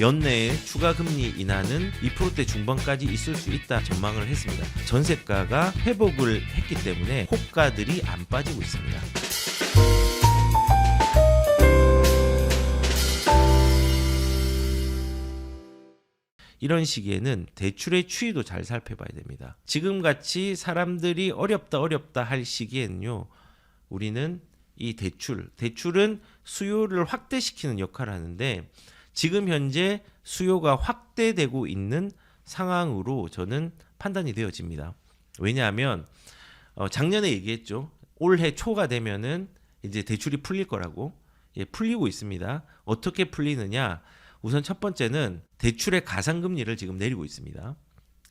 연내에 추가 금리 인하는 2%대 중반까지 있을 수 있다 전망을 했습니다. 전세가가 회복을 했기 때문에 호가들이 안 빠지고 있습니다. 이런 시기에는 대출의 추이도 잘 살펴봐야 됩니다. 지금같이 사람들이 어렵다 할 시기에는요, 우리는 이 대출은 수요를 확대시키는 역할을 하는데 지금 현재 수요가 확대되고 있는 상황으로 저는 판단이 되어집니다. 왜냐하면 작년에 얘기했죠. 올해 초가 되면은 이제 대출이 풀릴 거라고. 풀리고 있습니다. 어떻게 풀리느냐? 우선 첫 번째는 대출의 가상금리를 지금 내리고 있습니다.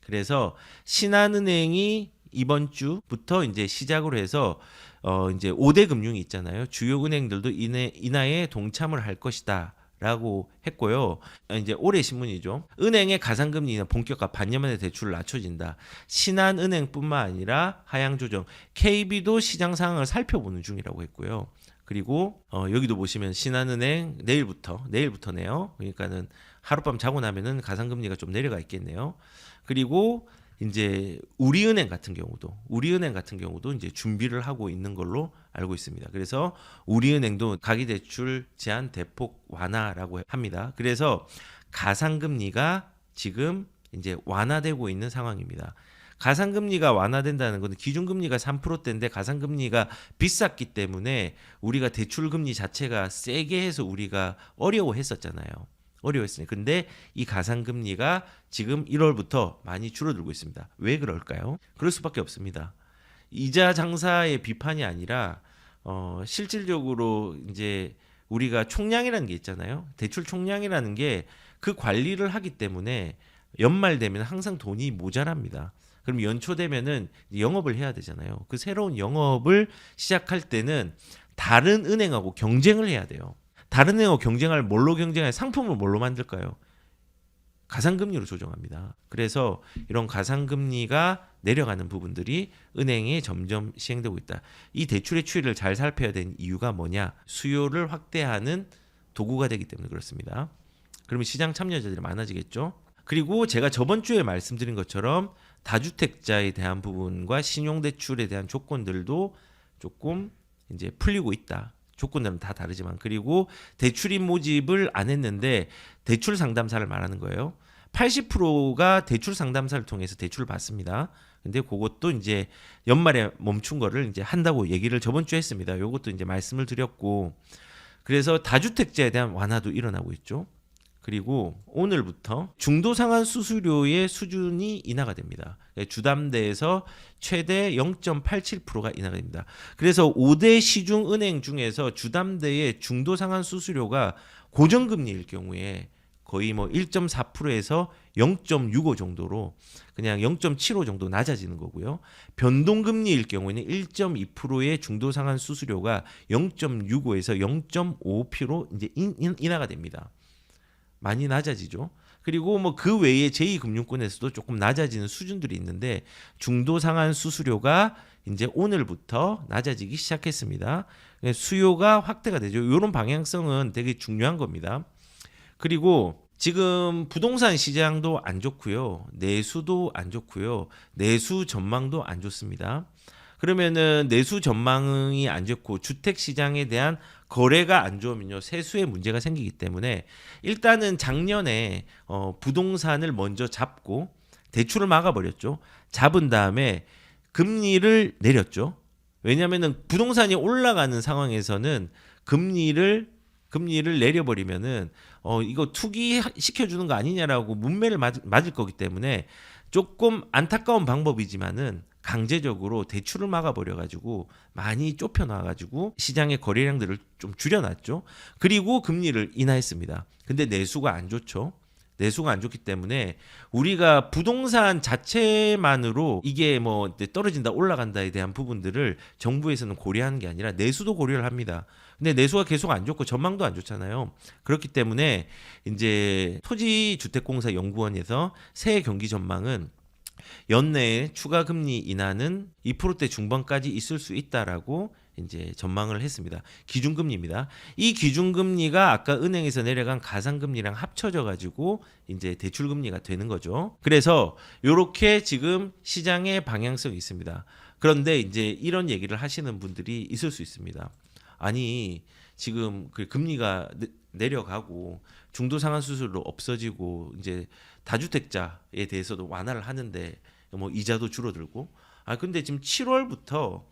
그래서 신한은행이 이번 주부터 이제 시작으로 해서 이제 5대 금융이 있잖아요. 주요 은행들도 인하에 동참을 할 것이다. 라고 했고요. 이제 올해 신문이죠. 은행의 가상금리는 본격화 반년 만에 대출을 낮춰진다. 신한은행뿐만 아니라 하향 조정, KB도 시장 상황을 살펴보는 중이라고 했고요. 그리고 여기도 보시면 신한은행 내일부터네요. 그러니까는 하룻밤 자고 나면은 가상금리가 좀 내려가 있겠네요. 그리고 이제 우리은행 같은 경우도 이제 준비를 하고 있는 걸로 알고 있습니다. 그래서 우리은행도 가계대출 제한 대폭 완화라고 합니다. 그래서 가상금리가 지금 이제 완화되고 있는 상황입니다. 가상금리가 완화된다는 것은 기준금리가 3%대인데 가상금리가 비쌌기 때문에 우리가 대출금리 자체가 세게 해서 우리가 어려워했었잖아요. 근데 이 가상금리가 지금 1월부터 많이 줄어들고 있습니다. 왜 그럴까요? 그럴 수밖에 없습니다. 이자 장사의 비판이 아니라 실질적으로 이제 우리가 총량이라는 게 있잖아요. 대출 총량이라는 게 그 관리를 하기 때문에 연말 되면 항상 돈이 모자랍니다. 그럼 연초 되면은 영업을 해야 되잖아요. 그 새로운 영업을 시작할 때는 다른 은행하고 경쟁을 해야 돼요. 다른 은행하고 경쟁할 뭘로 경쟁할 상품을 뭘로 만들까요? 가상금리로 조정합니다. 그래서 이런 가상금리가 내려가는 부분들이 은행에 점점 시행되고 있다. 이 대출의 추이를 잘 살펴야 되는 이유가 뭐냐? 수요를 확대하는 도구가 되기 때문에 그렇습니다. 그러면 시장 참여자들이 많아지겠죠? 그리고 제가 저번 주에 말씀드린 것처럼 다주택자에 대한 부분과 신용대출에 대한 조건들도 조금 이제 풀리고 있다. 조건들은 다 다르지만 그리고 대출인 모집을 안 했는데 대출 상담사를 말하는 거예요. 80%가 대출 상담사를 통해서 대출을 받습니다. 근데 그것도 이제 연말에 멈춘 거를 이제 한다고 얘기를 저번 주에 했습니다. 이것도 이제 말씀을 드렸고 그래서 다주택자에 대한 완화도 일어나고 있죠. 그리고 오늘부터 중도상환 수수료의 수준이 인하가 됩니다. 주담대에서 최대 0.87%가 인하가 됩니다. 그래서 5대 시중은행 중에서 주담대의 중도상환 수수료가 고정금리일 경우에 거의 뭐 1.4%에서 0.65 정도로 그냥 0.75 정도 낮아지는 거고요. 변동금리일 경우에는 1.2%의 중도상환 수수료가 0.65에서 0.5% 이제 인하가 됩니다. 많이 낮아지죠. 그리고 뭐 그 외에 제2금융권에서도 조금 낮아지는 수준들이 있는데 중도상환 수수료가 이제 오늘부터 낮아지기 시작했습니다. 수요가 확대가 되죠. 이런 방향성은 되게 중요한 겁니다. 그리고 지금 부동산 시장도 안 좋고요. 내수도 안 좋고요. 내수 전망도 안 좋습니다. 그러면은 내수 전망이 안 좋고 주택 시장에 대한 거래가 안 좋으면요 세수에 문제가 생기기 때문에 일단은 작년에 부동산을 먼저 잡고 대출을 막아버렸죠. 잡은 다음에 금리를 내렸죠. 왜냐하면은 부동산이 올라가는 상황에서는 금리를 내려버리면은 이거 투기 시켜주는 거 아니냐라고 문매를 맞을 거기 때문에 조금 안타까운 방법이지만은 강제적으로 대출을 막아버려가지고 많이 좁혀놔가지고 시장의 거래량들을 좀 줄여놨죠. 그리고 금리를 인하했습니다. 근데 내수가 안 좋죠. 내수가 안 좋기 때문에 우리가 부동산 자체만으로 이게 뭐 떨어진다 올라간다에 대한 부분들을 정부에서는 고려하는 게 아니라 내수도 고려를 합니다. 근데 내수가 계속 안 좋고 전망도 안 좋잖아요. 그렇기 때문에 이제 토지주택공사 연구원에서 새해 경기 전망은 연내에 추가 금리 인하는 2%대 중반까지 있을 수 있다라고 이제 전망을 했습니다. 기준금리입니다. 이 기준금리가 아까 은행에서 내려간 가상금리랑 합쳐져 가지고 이제 대출금리가 되는 거죠. 그래서 이렇게 지금 시장의 방향성이 있습니다. 그런데 이제 이런 얘기를 하시는 분들이 있을 수 있습니다. 아니 지금 그 금리가 내려가고 중도상환 수수료 없어지고 이제 다주택자에 대해서도 완화를 하는데 뭐 이자도 줄어들고 근데 지금 7월부터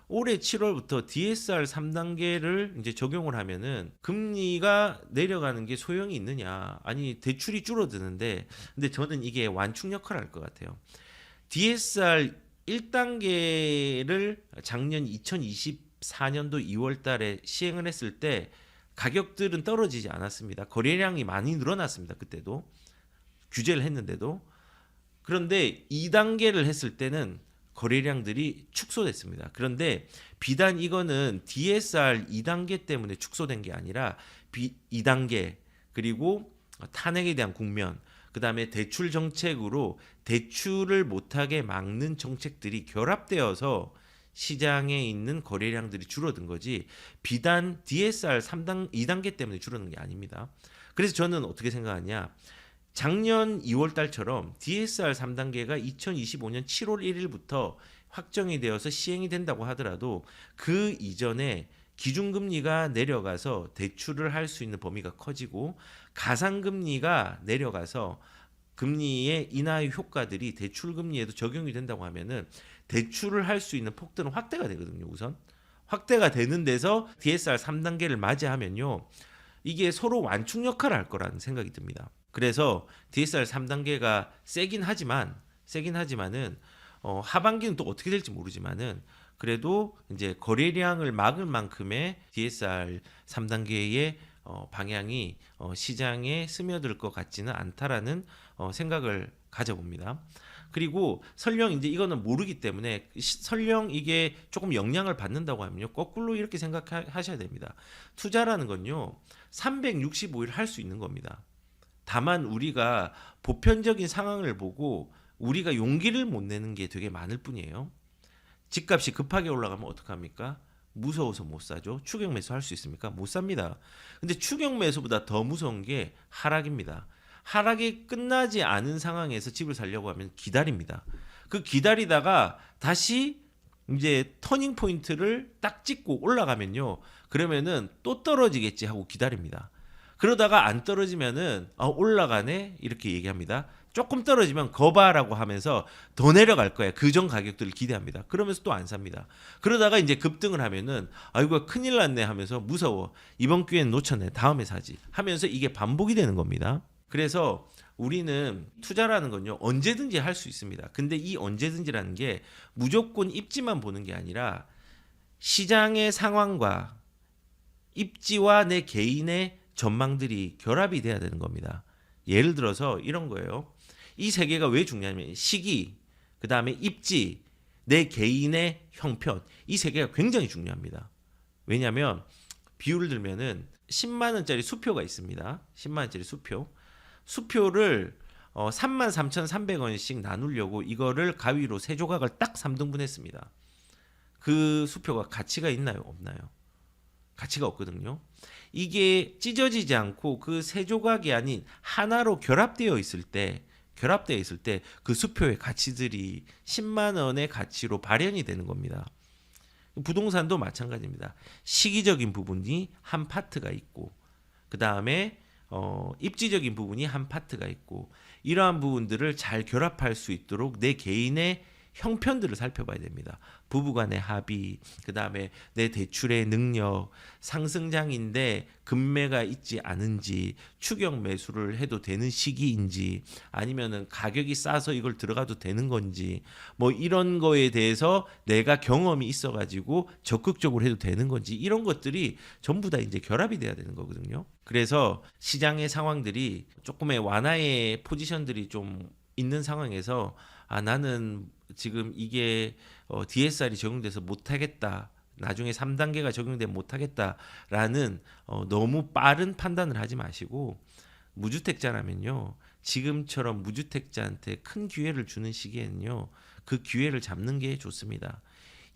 올해 7월부터 DSR 3단계를 이제 적용을 하면은 금리가 내려가는 게 소용이 있느냐? 아니 대출이 줄어드는데 근데 저는 이게 완충 역할을 할 것 같아요. DSR 1단계를 작년 2024년도 2월 달에 시행을 했을 때 가격들은 떨어지지 않았습니다. 거래량이 많이 늘어났습니다. 그때도 규제를 했는데도. 그런데 2단계를 했을 때는 거래량들이 축소됐습니다. 그런데 비단 이거는 DSR 2단계 때문에 축소된 게 아니라 2단계 그리고 탄핵에 대한 국면 그다음에 대출 정책으로 대출을 못하게 막는 정책들이 결합되어서 시장에 있는 거래량들이 줄어든 거지 비단 DSR 2단계 때문에 줄어든 게 아닙니다. 그래서 저는 어떻게 생각하냐 작년 2월 달처럼 DSR 3단계가 2025년 7월 1일부터 확정이 되어서 시행이 된다고 하더라도 그 이전에 기준금리가 내려가서 대출을 할 수 있는 범위가 커지고 가상금리가 내려가서 금리의 인하의 효과들이 대출금리에도 적용이 된다고 하면은 대출을 할 수 있는 폭들은 확대가 되거든요. 우선 확대가 되는 데서 DSR 3단계를 맞이하면요. 이게 서로 완충 역할을 할 거라는 생각이 듭니다. 그래서 DSR 3단계가 세긴 하지만은 하반기는 또 어떻게 될지 모르지만은 그래도 이제 거래량을 막을 만큼의 DSR 3단계의 방향이 시장에 스며들 것 같지는 않다라는 생각을 가져봅니다. 그리고 설령 이제 이거는 모르기 때문에 설령 이게 조금 영향을 받는다고 하면요 거꾸로 이렇게 생각하셔야 됩니다. 투자라는 건요 365일 할 수 있는 겁니다. 다만 우리가 보편적인 상황을 보고 우리가 용기를 못 내는 게 되게 많을 뿐이에요. 집값이 급하게 올라가면 어떡합니까? 무서워서 못 사죠. 추격 매수 할 수 있습니까? 못 삽니다. 근데 추격 매수보다 더 무서운 게 하락입니다. 하락이 끝나지 않은 상황에서 집을 사려고 하면 기다립니다. 그 기다리다가 다시 이제 터닝 포인트를 딱 찍고 올라가면요. 그러면은 또 떨어지겠지 하고 기다립니다. 그러다가 안 떨어지면은 올라가네 이렇게 얘기합니다. 조금 떨어지면 거봐라고 하면서 더 내려갈 거야. 그 전 가격들을 기대합니다. 그러면서 또 안 삽니다. 그러다가 이제 급등을 하면은 아이고 큰일 났네 하면서 무서워. 이번 기회는 놓쳤네. 다음에 사지. 하면서 이게 반복이 되는 겁니다. 그래서 우리는 투자라는 건요. 언제든지 할 수 있습니다. 근데 이 언제든지라는 게 무조건 입지만 보는 게 아니라 시장의 상황과 입지와 내 개인의 전망들이 결합이 돼야 되는 겁니다. 예를 들어서 이런 거예요. 이 세 개가 왜 중요하냐면 시기, 그 다음에 입지, 내 개인의 형편 이 세 개가 굉장히 중요합니다. 왜냐하면 비유를 들면은 10만 원짜리 수표가 있습니다. 10만 원짜리 수표를 33,300원씩 나누려고 이거를 가위로 세 조각을 딱 3등분 했습니다. 그 수표가 가치가 있나요? 없나요? 가치가 없거든요. 이게 찢어지지 않고 그 세 조각이 아닌 하나로 결합되어 있을 때 그 수표의 가치들이 10만 원의 가치로 발현이 되는 겁니다. 부동산도 마찬가지입니다. 시기적인 부분이 한 파트가 있고 그 다음에 입지적인 부분이 한 파트가 있고 이러한 부분들을 잘 결합할 수 있도록 내 개인의 형편들을 살펴봐야 됩니다. 부부간의 합의, 그 다음에 내 대출의 능력, 상승장인데 급매가 있지 않은지, 추격 매수를 해도 되는 시기인지, 아니면은 가격이 싸서 이걸 들어가도 되는 건지, 뭐 이런 거에 대해서 내가 경험이 있어가지고 적극적으로 해도 되는 건지, 이런 것들이 전부 다 이제 결합이 돼야 되는 거거든요. 그래서 시장의 상황들이 조금의 완화의 포지션들이 좀 있는 상황에서 나는 지금 이게 DSR이 적용돼서 못하겠다. 나중에 3단계가 적용되면 못하겠다라는 너무 빠른 판단을 하지 마시고 무주택자라면요. 지금처럼 무주택자한테 큰 기회를 주는 시기에는요. 그 기회를 잡는 게 좋습니다.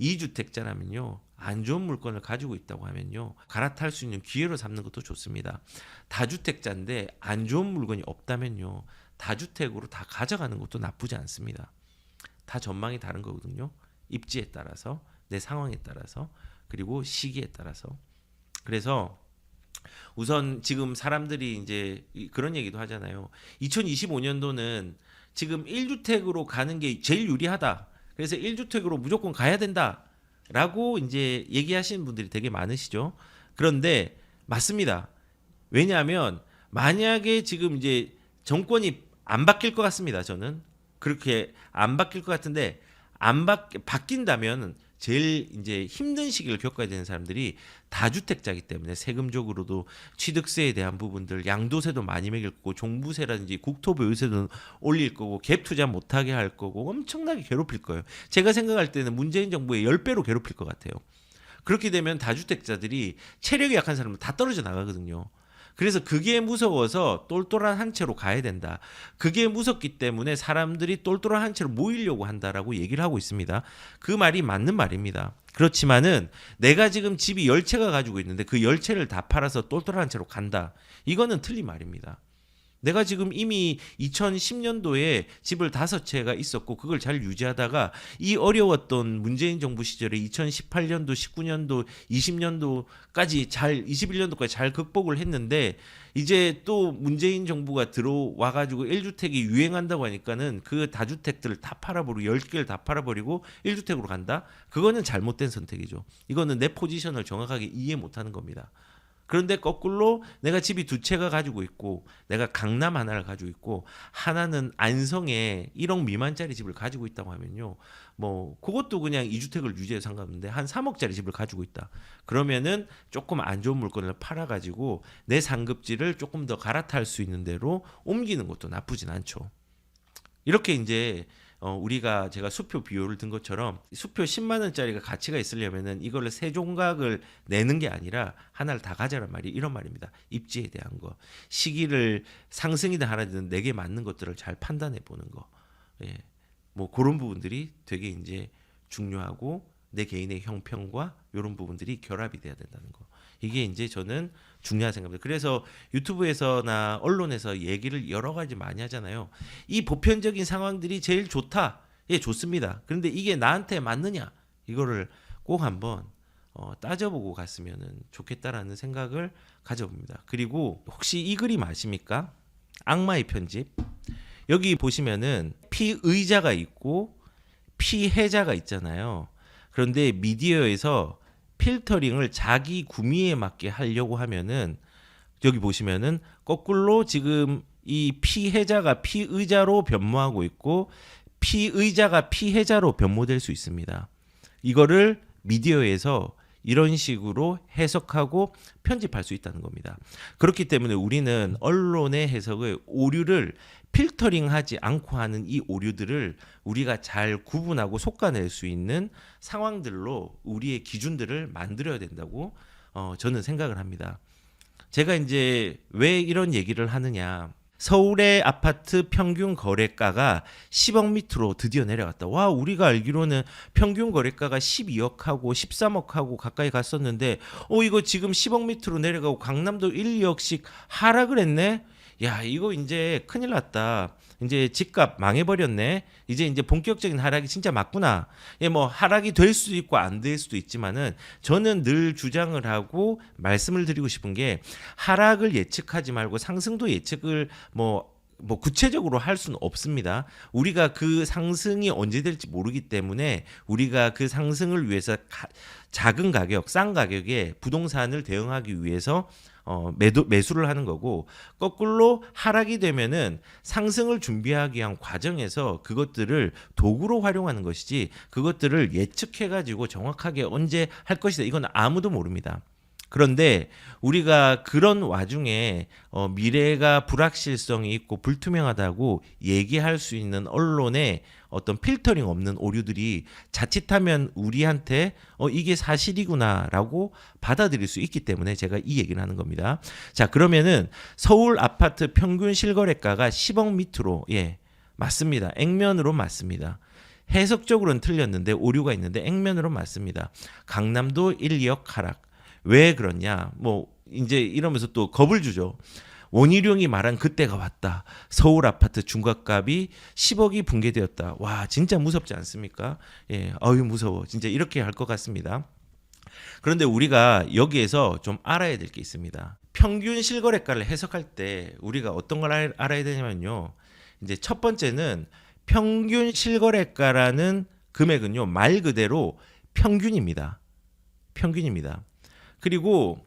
2주택자라면요. 안 좋은 물건을 가지고 있다고 하면요. 갈아탈 수 있는 기회로 삼는 것도 좋습니다. 다주택자인데 안 좋은 물건이 없다면요. 다주택으로 다 가져가는 것도 나쁘지 않습니다. 다 전망이 다른 거거든요. 입지에 따라서, 내 상황에 따라서, 그리고 시기에 따라서. 그래서 우선 지금 사람들이 이제 그런 얘기도 하잖아요. 2025년도는 지금 1주택으로 가는 게 제일 유리하다. 그래서 1주택으로 무조건 가야 된다라고 이제 얘기하시는 분들이 되게 많으시죠. 그런데 맞습니다. 왜냐하면 만약에 지금 이제 정권이 안 바뀔 것 같습니다. 저는 그렇게 안 바뀔 것 같은데 바뀐다면 제일 이제 힘든 시기를 겪어야 되는 사람들이 다주택자이기 때문에 세금적으로도 취득세에 대한 부분들, 양도세도 많이 매길 거고, 종부세라든지 국토보유세도 올릴 거고, 갭 투자 못하게 할 거고, 엄청나게 괴롭힐 거예요. 제가 생각할 때는 문재인 정부의 10배로 괴롭힐 것 같아요. 그렇게 되면 다주택자들이 체력이 약한 사람은 다 떨어져 나가거든요. 그래서 그게 무서워서 똘똘한 한 채로 가야 된다. 그게 무섭기 때문에 사람들이 똘똘한 한 채로 모이려고 한다라고 얘기를 하고 있습니다. 그 말이 맞는 말입니다. 그렇지만은 내가 지금 집이 10채가 가지고 있는데 그 10채를 다 팔아서 똘똘한 한 채로 간다. 이거는 틀린 말입니다. 내가 지금 이미 2010년도에 집을 5채가 있었고 그걸 잘 유지하다가 이 어려웠던 문재인 정부 시절에 2018년도, 19년도, 20년도까지 21년도까지 잘 극복을 했는데 이제 또 문재인 정부가 들어와 가지고 1주택이 유행한다고 하니까는 그 다주택들을 다 팔아버리고 10개를 다 팔아버리고 1주택으로 간다? 그거는 잘못된 선택이죠. 이거는 내 포지션을 정확하게 이해 못하는 겁니다. 그런데 거꾸로 내가 집이 2채가 가지고 있고 내가 강남 하나를 가지고 있고 하나는 안성에 1억 미만짜리 집을 가지고 있다고 하면요. 뭐 그것도 그냥 2주택을 유지해서 상관없는데 한 3억짜리 집을 가지고 있다. 그러면은 조금 안 좋은 물건을 팔아 가지고 내 상급지를 조금 더 갈아탈 수 있는 대로 옮기는 것도 나쁘진 않죠. 이렇게 이제 우리가 제가 수표 비율을 든 것처럼 수표 10만 원짜리가 가치가 있으려면은 이거를 세 종각을 내는 게 아니라 하나를 다 가져란 말이 이런 말입니다. 입지에 대한 거, 시기를 상승이든 하락이든 내게 맞는 것들을 잘 판단해 보는 거, 예, 뭐 그런 부분들이 되게 이제 중요하고 내 개인의 형평과 이런 부분들이 결합이 돼야 된다는 거. 이게 이제 저는 중요하다 생각합니다. 그래서 유튜브에서나 언론에서 얘기를 여러 가지 많이 하잖아요. 이 보편적인 상황들이 제일 좋다. 예, 좋습니다. 그런데 이게 나한테 맞느냐? 이거를 꼭 한번 따져보고 갔으면 좋겠다라는 생각을 가져봅니다. 그리고 혹시 이 그림 아십니까? 악마의 편집. 여기 보시면은 피의자가 있고 피해자가 있잖아요. 그런데 미디어에서 필터링을 자기 구미에 맞게 하려고 하면은 여기 보시면은 거꾸로 지금 이 피해자가 피의자로 변모하고 있고 피의자가 피해자로 변모될 수 있습니다. 이거를 미디어에서 이런 식으로 해석하고 편집할 수 있다는 겁니다. 그렇기 때문에 우리는 언론의 해석의 오류를 필터링하지 않고 하는 이 오류들을 우리가 잘 구분하고 솎아낼 수 있는 상황들로 우리의 기준들을 만들어야 된다고 저는 생각을 합니다. 제가 이제 왜 이런 얘기를 하느냐. 서울의 아파트 평균 거래가가 10억 밑으로 드디어 내려갔다. 와, 우리가 알기로는 평균 거래가가 12억하고 13억하고 가까이 갔었는데 이거 지금 10억 밑으로 내려가고 강남도 1, 2억씩 하락을 했네. 야, 이거 이제 큰일 났다. 이제 집값 망해버렸네. 이제 본격적인 하락이 진짜 맞구나. 예, 뭐 하락이 될 수도 있고 안 될 수도 있지만은 저는 늘 주장을 하고 말씀을 드리고 싶은 게 하락을 예측하지 말고 상승도 예측을 뭐 구체적으로 할 수는 없습니다. 우리가 그 상승이 언제 될지 모르기 때문에 우리가 그 상승을 위해서 작은 가격, 싼 가격에 부동산을 대응하기 위해서 매수를 하는 거고 거꾸로 하락이 되면은 상승을 준비하기 위한 과정에서 그것들을 도구로 활용하는 것이지 그것들을 예측해 가지고 정확하게 언제 할 것이다 이건 아무도 모릅니다. 그런데 우리가 그런 와중에 미래가 불확실성이 있고 불투명하다고 얘기할 수 있는 언론의 어떤 필터링 없는 오류들이 자칫하면 우리한테 이게 사실이구나라고 받아들일 수 있기 때문에 제가 이 얘기를 하는 겁니다. 자, 그러면은 서울 아파트 평균 실거래가가 10억 밑으로 맞습니다. 액면으로 맞습니다. 해석적으로는 틀렸는데 오류가 있는데 액면으로 맞습니다. 강남도 1, 2억 하락. 왜 그러냐? 뭐 이제 이러면서 또 겁을 주죠. 원희룡이 말한 그때가 왔다. 서울 아파트 중과값이 10억이 붕괴되었다. 와, 진짜 무섭지 않습니까? 예, 어유 무서워. 진짜 이렇게 할 것 같습니다. 그런데 우리가 여기에서 좀 알아야 될 게 있습니다. 평균 실거래가를 해석할 때 우리가 어떤 걸 알아야 되냐면요. 이제 첫 번째는 평균 실거래가라는 금액은요, 말 그대로 평균입니다. 평균입니다. 그리고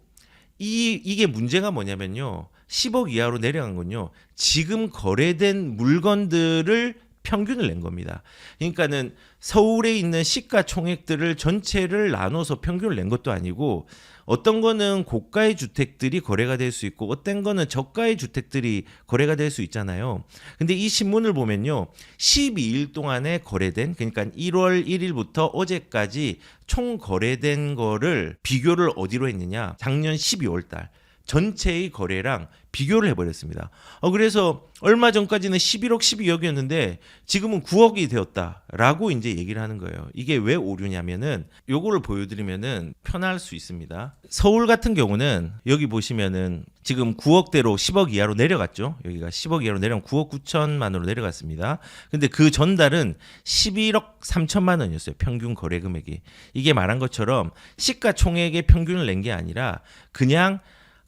이게 문제가 뭐냐면요. 10억 이하로 내려간 건요. 지금 거래된 물건들을 평균을 낸 겁니다. 그러니까는 서울에 있는 시가총액들을 전체를 나눠서 평균을 낸 것도 아니고 어떤 거는 고가의 주택들이 거래가 될 수 있고 어떤 거는 저가의 주택들이 거래가 될 수 있잖아요. 근데 이 신문을 보면요. 12일 동안에 거래된 그러니까 1월 1일부터 어제까지 총 거래된 거를 비교를 어디로 했느냐? 작년 12월 달 전체의 거래랑 비교를 해버렸습니다. 그래서 얼마 전까지는 11억, 12억이었는데 지금은 9억이 되었다라고 이제 얘기를 하는 거예요. 이게 왜 오류냐면은 요거를 보여드리면은 편할 수 있습니다. 서울 같은 경우는 여기 보시면은 지금 9억대로 10억 이하로 내려갔죠. 여기가 10억 이하로 내려간 9억 9천만 원으로 내려갔습니다. 근데 그 전달은 11억 3천만 원이었어요. 평균 거래 금액이. 이게 말한 것처럼 시가총액의 평균을 낸 게 아니라 그냥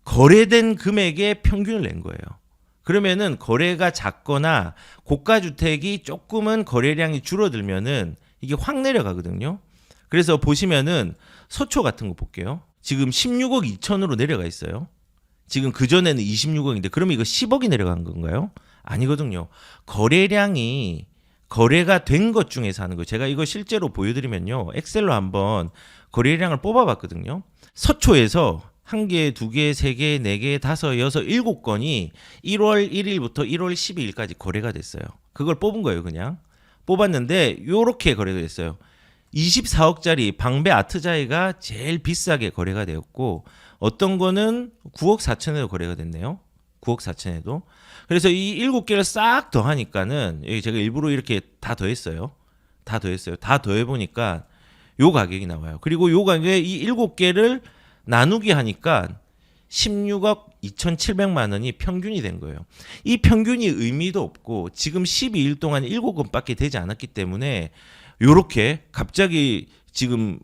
거래된 금액의 평균을 낸 거예요. 그러면은 거래가 작거나 고가 주택이 조금은 거래량이 줄어들면은 이게 확 내려가거든요. 그래서 보시면은 서초 같은 거 볼게요. 지금 16억 2천으로 내려가 있어요. 지금 그전에는 26억인데 그러면 이거 10억이 내려간 건가요? 아니거든요. 거래량이 거래가 된 것 중에서 하는 거예요. 제가 이거 실제로 보여드리면요. 엑셀로 한번 거래량을 뽑아봤거든요. 서초에서 1개, 2개, 3개, 4개, 5, 6, 7건이 1월 1일부터 1월 12일까지 거래가 됐어요. 그걸 뽑은 거예요, 그냥. 뽑았는데 요렇게 거래가 됐어요. 24억짜리 방배 아트자이가 제일 비싸게 거래가 되었고 어떤 거는 9억 4천에도 거래가 됐네요. 9억 4천에도. 그래서 이 7개를 싹 더하니까는 여기 제가 일부러 이렇게 다 더했어요. 다 더해보니까 요 가격이 나와요. 그리고 요 가격에 이 7개를 나누기 하니까 16억 2,700만 원이 평균이 된 거예요. 이 평균이 의미도 없고 지금 12일 동안 7건밖에 되지 않았기 때문에 요렇게 갑자기 지금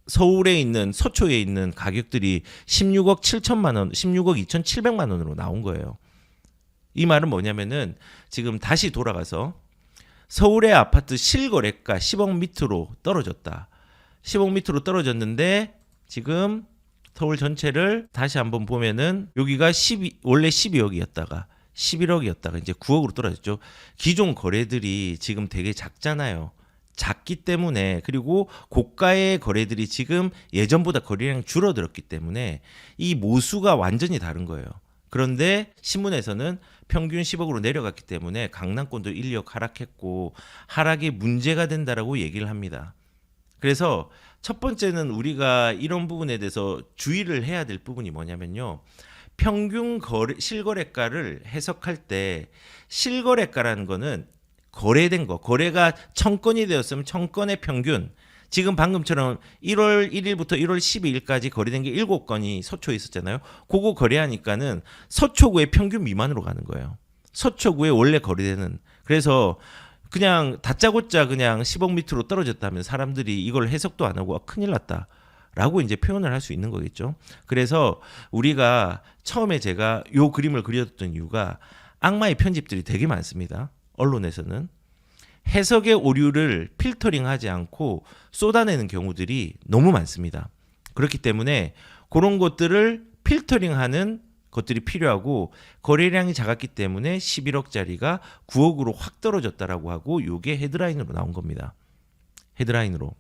서울에 있는 서초에 있는 가격들이 16억 7천만 원, 16억 2,700만 원으로 나온 거예요. 이 말은 뭐냐면은 지금 다시 돌아가서 서울의 아파트 실거래가 10억 밑으로 떨어졌다. 10억 밑으로 떨어졌는데 지금 서울 전체를 다시 한번 보면은 여기가 원래 12억이었다가 11억이었다가 이제 9억으로 떨어졌죠. 기존 거래들이 지금 되게 작잖아요. 작기 때문에 그리고 고가의 거래들이 지금 예전보다 거래량이 줄어들었기 때문에 이 모수가 완전히 다른 거예요. 그런데 신문에서는 평균 10억으로 내려갔기 때문에 강남권도 1, 2억 하락했고 하락이 문제가 된다라고 얘기를 합니다. 그래서 첫 번째는 우리가 이런 부분에 대해서 주의를 해야 될 부분이 뭐냐면요. 평균 실거래가를 해석할 때 실거래가라는 거는 거래된 거, 거래가 1000건이 되었으면 1000건의 평균, 지금 방금처럼 1월 1일부터 1월 12일까지 거래된 게 7건이 서초에 있었잖아요. 그거 거래하니까는 서초구의 평균 미만으로 가는 거예요. 서초구에 원래 거래되는. 그래서 그냥 다짜고짜 그냥 10억 밑으로 떨어졌다면 사람들이 이걸 해석도 안 하고 큰일 났다 라고 이제 표현을 할 수 있는 거겠죠. 그래서 우리가 처음에 제가 요 그림을 그렸던 이유가 악마의 편집들이 되게 많습니다. 언론에서는 해석의 오류를 필터링하지 않고 쏟아내는 경우들이 너무 많습니다. 그렇기 때문에 그런 것들을 필터링하는 것들이 필요하고 거래량이 작았기 때문에 11억짜리가 9억으로 확 떨어졌다라고 하고 이게 헤드라인으로 나온 겁니다. 헤드라인으로.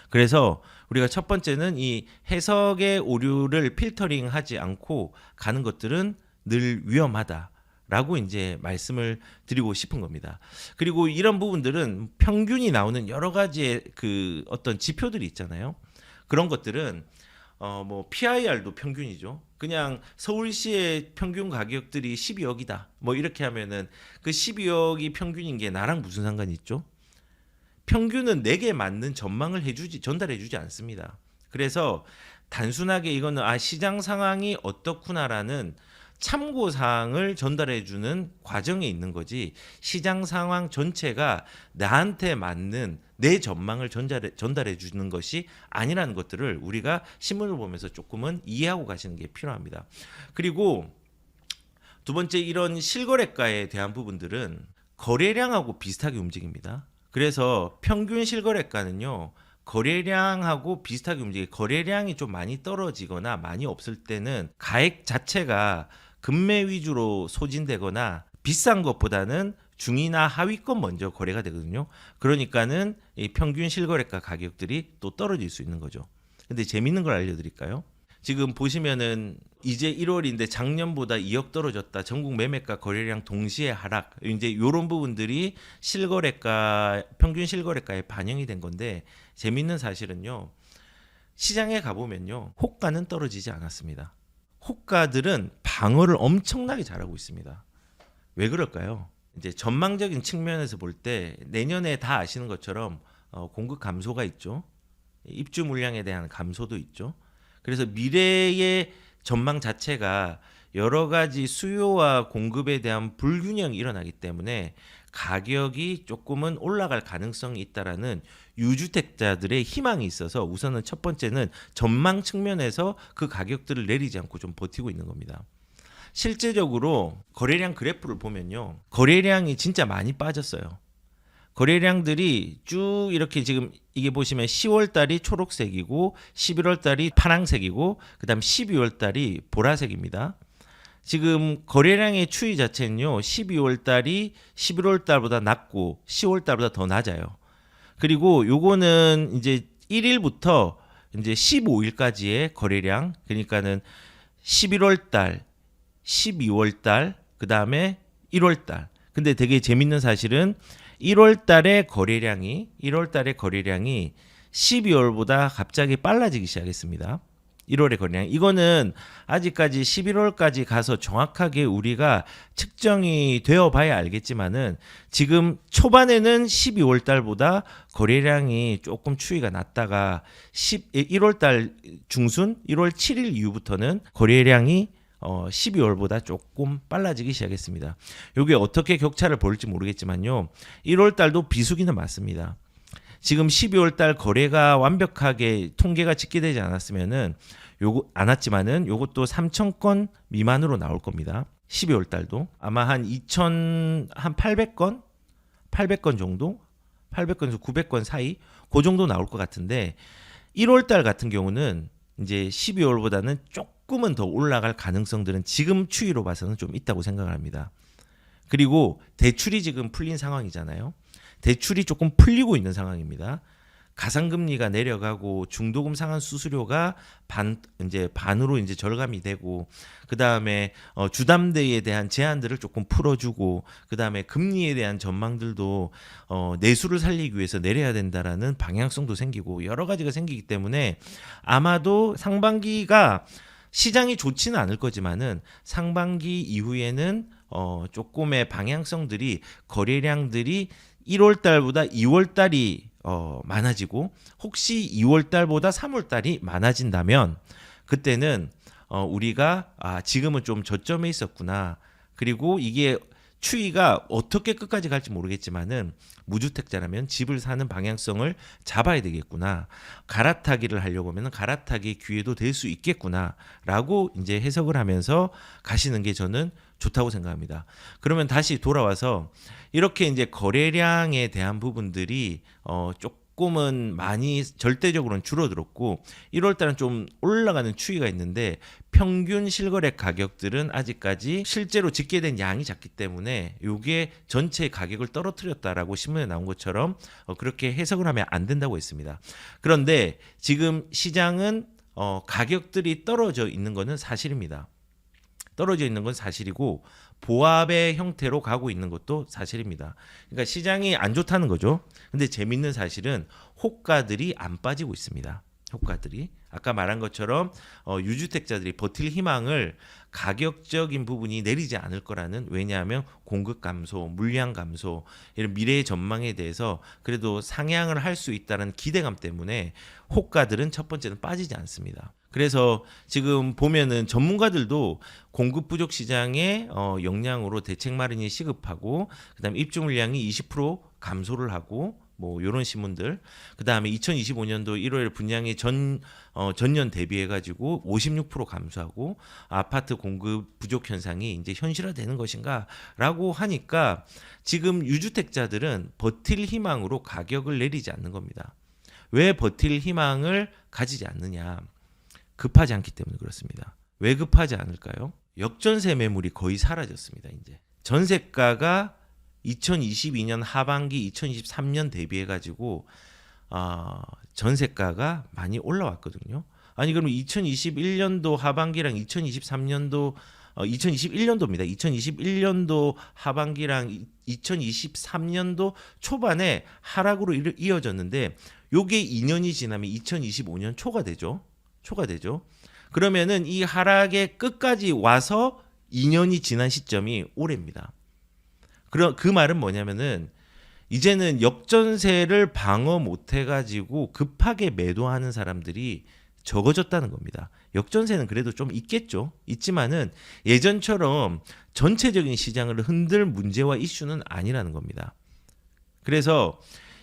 그래서 우리가 첫 번째는 이 해석의 오류를 필터링하지 않고 가는 것들은 늘 위험하다라고 이제 말씀을 드리고 싶은 겁니다. 그리고 이런 부분들은 평균이 나오는 여러 가지의 그 어떤 지표들이 있잖아요. 그런 것들은 뭐 PIR도 평균이죠. 그냥 서울시의 평균 가격들이 12억이다. 뭐 이렇게 하면은 그 12억이 평균인 게 나랑 무슨 상관이 있죠? 평균은 내게 맞는 전망을 전달해주지 않습니다. 그래서 단순하게 이거는 시장 상황이 어떻구나라는 참고사항을 전달해주는 과정에 있는 거지, 시장 상황 전체가 나한테 맞는 내 전망을 전달해주는 것이 아니라는 것들을 우리가 신문을 보면서 조금은 이해하고 가시는 게 필요합니다. 그리고 두 번째, 이런 실거래가에 대한 부분들은 거래량하고 비슷하게 움직입니다. 그래서 평균 실거래가는요, 거래량하고 비슷하게 움직여요. 거래량이 좀 많이 떨어지거나 많이 없을 때는 가액 자체가 금매 위주로 소진되거나 비싼 것보다는 중위나 하위권 먼저 거래가 되거든요. 그러니까는 이 평균 실거래가 가격들이 또 떨어질 수 있는 거죠. 근데 재밌는 걸 알려드릴까요? 지금 보시면은 이제 1월인데 작년보다 2억 떨어졌다. 전국 매매가 거래량 동시에 하락. 이제 이런 부분들이 실거래가, 평균 실거래가에 반영이 된 건데, 재밌는 사실은요, 시장에 가보면요, 호가는 떨어지지 않았습니다. 호가들은 방어를 엄청나게 잘하고 있습니다. 왜 그럴까요? 이제 전망적인 측면에서 볼 때 내년에 다 아시는 것처럼 공급 감소가 있죠. 입주 물량에 대한 감소도 있죠. 그래서 미래의 전망 자체가 여러 가지 수요와 공급에 대한 불균형이 일어나기 때문에 가격이 조금은 올라갈 가능성이 있다라는 유주택자들의 희망이 있어서 우선은 첫 번째는 전망 측면에서 그 가격들을 내리지 않고 좀 버티고 있는 겁니다. 실제적으로 거래량 그래프를 보면요, 거래량이 진짜 많이 빠졌어요. 거래량들이 쭉 이렇게 지금 이게 보시면 10월 달이 초록색이고 11월 달이 파란색이고 그다음 12월 달이 보라색입니다. 지금 거래량의 추이 자체는요, 12월 달이 11월 달보다 낮고 10월 달보다 더 낮아요. 그리고 요거는 이제 1일부터 이제 15일까지의 거래량, 그러니까는 11월 달, 12월 달, 그다음에 1월 달. 근데 되게 재밌는 사실은 1월 달의 거래량이 12월보다 갑자기 빨라지기 시작했습니다. 1월의 거래량. 이거는 아직까지 11월까지 가서 정확하게 우리가 측정이 되어 봐야 알겠지만은 지금 초반에는 12월 달보다 거래량이 조금 추이가 낮다가 1월 달 중순 1월 7일 이후부터는 거래량이 12월보다 조금 빨라지기 시작했습니다. 이게 어떻게 격차를 벌일지 모르겠지만요, 1월 달도 비수기는 맞습니다. 지금 12월 달 거래가 완벽하게 통계가 집계되지 않았으면은 요것도 3,000건 미만으로 나올 겁니다. 12월 달도 아마 한 800건 정도, 800건에서 900건 사이 그 정도 나올 것 같은데, 1월 달 같은 경우는 이제 12월보다는 조금은 더 올라갈 가능성들은 지금 추이로 봐서는 좀 있다고 생각을 합니다. 그리고 대출이 지금 풀린 상황이잖아요. 대출이 조금 풀리고 있는 상황입니다. 가상금리가 내려가고 중도금 상환 수수료가 반으로 이제 절감이 되고, 그 다음에 주담대에 대한 제한들을 조금 풀어주고, 그 다음에 금리에 대한 전망들도 내수를 살리기 위해서 내려야 된다라는 방향성도 생기고 여러 가지가 생기기 때문에 아마도 상반기가 시장이 좋지는 않을 거지만은 상반기 이후에는 조금의 방향성들이, 거래량들이 1월 달보다 2월 달이 많아지고, 혹시 2월 달보다 3월 달이 많아진다면 그때는 우리가 지금은 좀 저점에 있었구나, 그리고 이게 추이가 어떻게 끝까지 갈지 모르겠지만은 무주택자라면 집을 사는 방향성을 잡아야 되겠구나, 갈아타기를 하려고 하면 갈아타기 기회도 될 수 있겠구나라고 이제 해석을 하면서 가시는 게 저는 좋다고 생각합니다. 그러면 다시 돌아와서 이렇게 이제 거래량에 대한 부분들이 조금은 많이 절대적으로는 줄어들었고 1월 달은 좀 올라가는 추이가 있는데, 평균 실거래 가격들은 아직까지 실제로 집계된 양이 작기 때문에 이게 전체 가격을 떨어뜨렸다라고 신문에 나온 것처럼 그렇게 해석을 하면 안 된다고 했습니다. 그런데 지금 시장은 가격들이 떨어져 있는 것은 사실입니다. 떨어져 있는 건 사실이고 보합의 형태로 가고 있는 것도 사실입니다. 그러니까 시장이 안 좋다는 거죠. 근데 재밌는 사실은 호가들이 안 빠지고 있습니다. 호가들이 아까 말한 것처럼 유주택자들이 버틸 희망을 가격적인 부분이 내리지 않을 거라는, 왜냐하면 공급 감소, 물량 감소, 이런 미래의 전망에 대해서 그래도 상향을 할 수 있다는 기대감 때문에 호가들은 첫 번째는 빠지지 않습니다. 그래서 지금 보면은 전문가들도 공급 부족 시장의 영향으로 대책 마련이 시급하고, 그다음에 입주 물량이 20% 감소를 하고, 뭐 이런 신문들. 그다음에 2025년도 1월 분양이 전년 대비해 가지고 56% 감소하고 아파트 공급 부족 현상이 이제 현실화되는 것인가라고 하니까 지금 유주택자들은 버틸 희망으로 가격을 내리지 않는 겁니다. 왜 버틸 희망을 가지지 않느냐? 급하지 않기 때문에 그렇습니다. 왜 급하지 않을까요? 역전세 매물이 거의 사라졌습니다. 이제 전세가가 2022년 하반기 2023년 대비해 가지고 전세가가 많이 올라왔거든요. 아니 그럼 2021년도 하반기랑 2023년도 2021년도입니다. 2021년도 하반기랑 2023년도 초반에 하락으로 이어졌는데 요게 2년이 지나면 2025년 초가 되죠. 그러면은 이 하락의 끝까지 와서 2년이 지난 시점이 올해입니다. 그 말은 뭐냐면은 이제는 역전세를 방어 못 해가지고 급하게 매도하는 사람들이 적어졌다는 겁니다. 역전세는 그래도 좀 있지만은 예전처럼 전체적인 시장을 흔들 문제와 이슈는 아니라는 겁니다. 그래서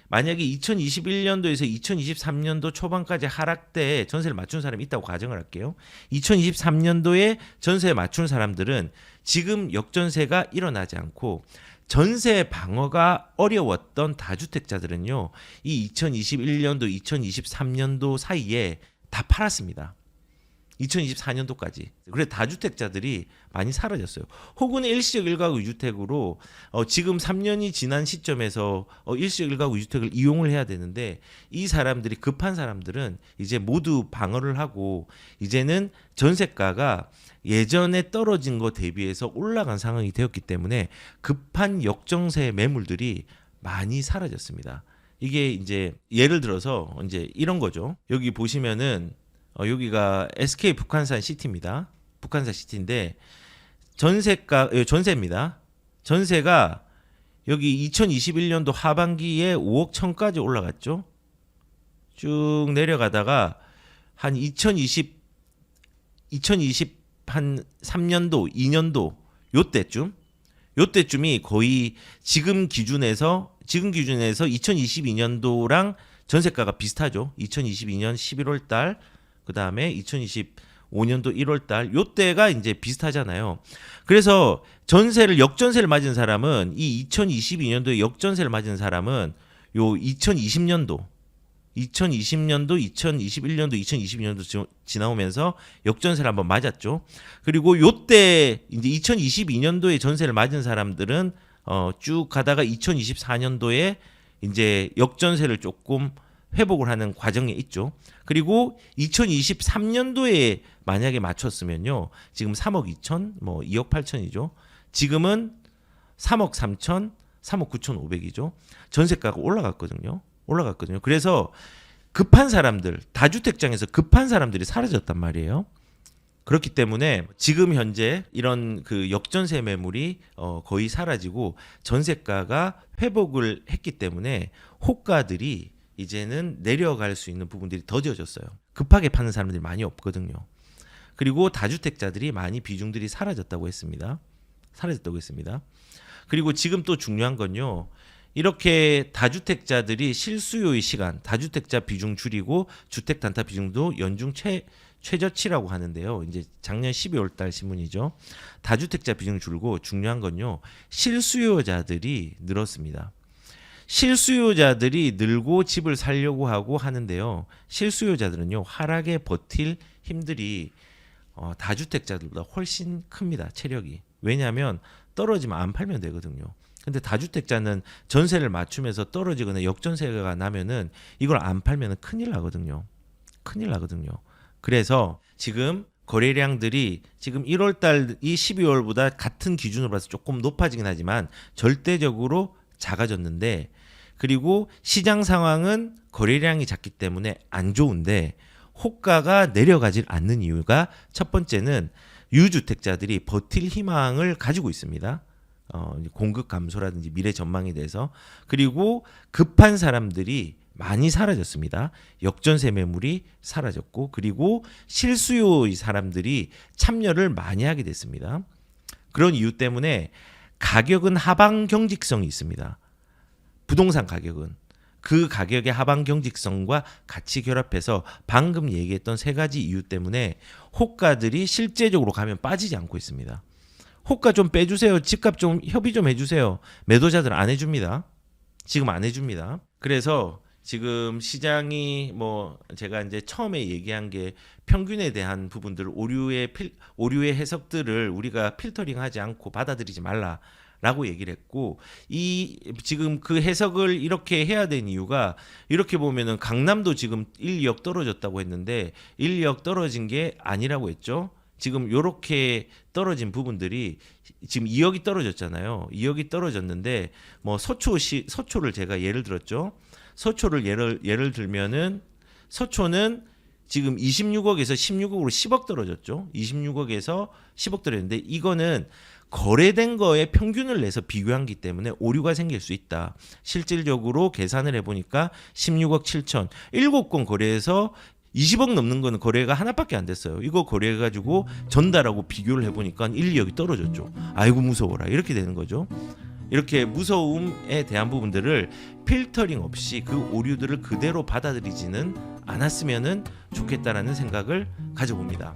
만약에 2021년도에서 2023년도 초반까지 하락대에 전세를 맞춘 사람이 있다고 가정을 할게요. 2023년도에 전세에 맞춘 사람들은 지금 역전세가 일어나지 않고 전세 방어가 어려웠던 다주택자들은요, 이 2021년도, 2023년도 사이에 다 팔았습니다. 2024년도까지. 그래서 다주택자들이 많이 사라졌어요. 혹은 일시적 1가구 2주택으로 지금 3년이 지난 시점에서 일시적 1가구 2주택을 이용을 해야 되는데 이 사람들이 급한 사람들은 이제 모두 방어를 하고 이제는 전세가가 예전에 떨어진 거 대비해서 올라간 상황이 되었기 때문에 급한 역전세 매물들이 많이 사라졌습니다. 이게 이제 예를 들어서 이제 이런 거죠. 여기 보시면은 여기가 SK 북한산 시티입니다. 북한산 시티인데 전세입니다. 전세가 여기 2021년도 하반기에 5억 천까지 올라갔죠. 쭉 내려가다가 한 2023년도, 2년도 요때쯤이 거의 지금 기준에서 2022년도랑 전세가가 비슷하죠. 2022년 11월 달, 그다음에 2025년도 1월 달 요때가 이제 비슷하잖아요. 그래서 역전세를 맞은 사람은 이 2022년도에 역전세를 맞은 사람은 요 2020년도, 2021년도, 2022년도 지나오면서 역전세를 한번 맞았죠. 그리고 요때 이제 2022년도에 전세를 맞은 사람들은 쭉 가다가 2024년도에 이제 역전세를 조금 회복을 하는 과정에 있죠. 그리고 2023년도에 만약에 맞췄으면요. 지금 3억 2천, 뭐 2억 8천이죠. 지금은 3억 3천, 3억 9천 5백이죠. 전세가가 올라갔거든요. 그래서 급한 사람들, 다주택장에서 급한 사람들이 사라졌단 말이에요. 그렇기 때문에 지금 현재 이런 그 역전세 매물이 거의 사라지고 전세가가 회복을 했기 때문에 호가들이 이제는 내려갈 수 있는 부분들이 더뎌졌어요. 급하게 파는 사람들이 많이 없거든요. 그리고 다주택자들이 많이 비중들이 사라졌다고 했습니다. 그리고 지금 또 중요한 건요. 이렇게 다주택자들이 실수요의 시간, 다주택자 비중 줄이고 주택 단타 비중도 연중 최저치라고 하는데요. 이제 작년 12월 달 신문이죠. 다주택자 비중 줄고 중요한 건요. 실수요자들이 늘었습니다. 실수요자들이 늘고 집을 살려고 하고 하는데요. 실수요자들은요. 하락에 버틸 힘들이 다주택자들보다 훨씬 큽니다. 체력이. 왜냐하면 떨어지면 안 팔면 되거든요. 근데 다주택자는 전세를 맞추면서 떨어지거나 역전세가 나면은 이걸 안 팔면은 큰일 나거든요. 그래서 지금 거래량들이 지금 1월 달이 12월보다 같은 기준으로 봐서 조금 높아지긴 하지만 절대적으로 작아졌는데, 그리고 시장 상황은 거래량이 작기 때문에 안 좋은데 호가가 내려가질 않는 이유가 첫 번째는 유주택자들이 버틸 희망을 가지고 있습니다. 공급 감소라든지 미래 전망에 대해서. 그리고 급한 사람들이 많이 사라졌습니다. 역전세 매물이 사라졌고, 그리고 실수요의 사람들이 참여를 많이 하게 됐습니다. 그런 이유 때문에 가격은 하방 경직성이 있습니다. 부동산 가격은 그 가격의 하방 경직성과 같이 결합해서 방금 얘기했던 세 가지 이유 때문에 호가들이 실제적으로 가면 빠지지 않고 있습니다. 호가 좀 빼주세요. 집값 좀 협의 좀 해주세요. 매도자들 안 해줍니다. 지금 안 해줍니다. 그래서 지금 시장이 뭐 제가 이제 처음에 얘기한 게 평균에 대한 부분들, 오류의 해석들을 우리가 필터링하지 않고 받아들이지 말라라고 얘기를 했고, 이 지금 그 해석을 이렇게 해야 되는 이유가, 이렇게 보면은 강남도 지금 1, 2억 떨어졌다고 했는데 1, 2억 떨어진 게 아니라고 했죠. 지금 요렇게 떨어진 부분들이 지금 2억이 떨어졌잖아요. 2억이 떨어졌는데 뭐 서초를 제가 예를 들었죠. 서초를 예를 들면은 서초는 지금 26억에서 16억으로 10억 떨어졌죠. 26억에서 10억 떨어졌는데 이거는 거래된 거에 평균을 내서 비교한기 때문에 오류가 생길 수 있다. 실질적으로 계산을 해보니까 16억 7천 7건 거래해서 20억 넘는 거는 거래가 하나밖에 안 됐어요. 이거 거래해가지고 전달하고 비교를 해보니까 1, 2억이 떨어졌죠. 아이고 무서워라, 이렇게 되는 거죠. 이렇게 무서움에 대한 부분들을 필터링 없이 그 오류들을 그대로 받아들이지는 않았으면 좋겠다라는 생각을 가져봅니다.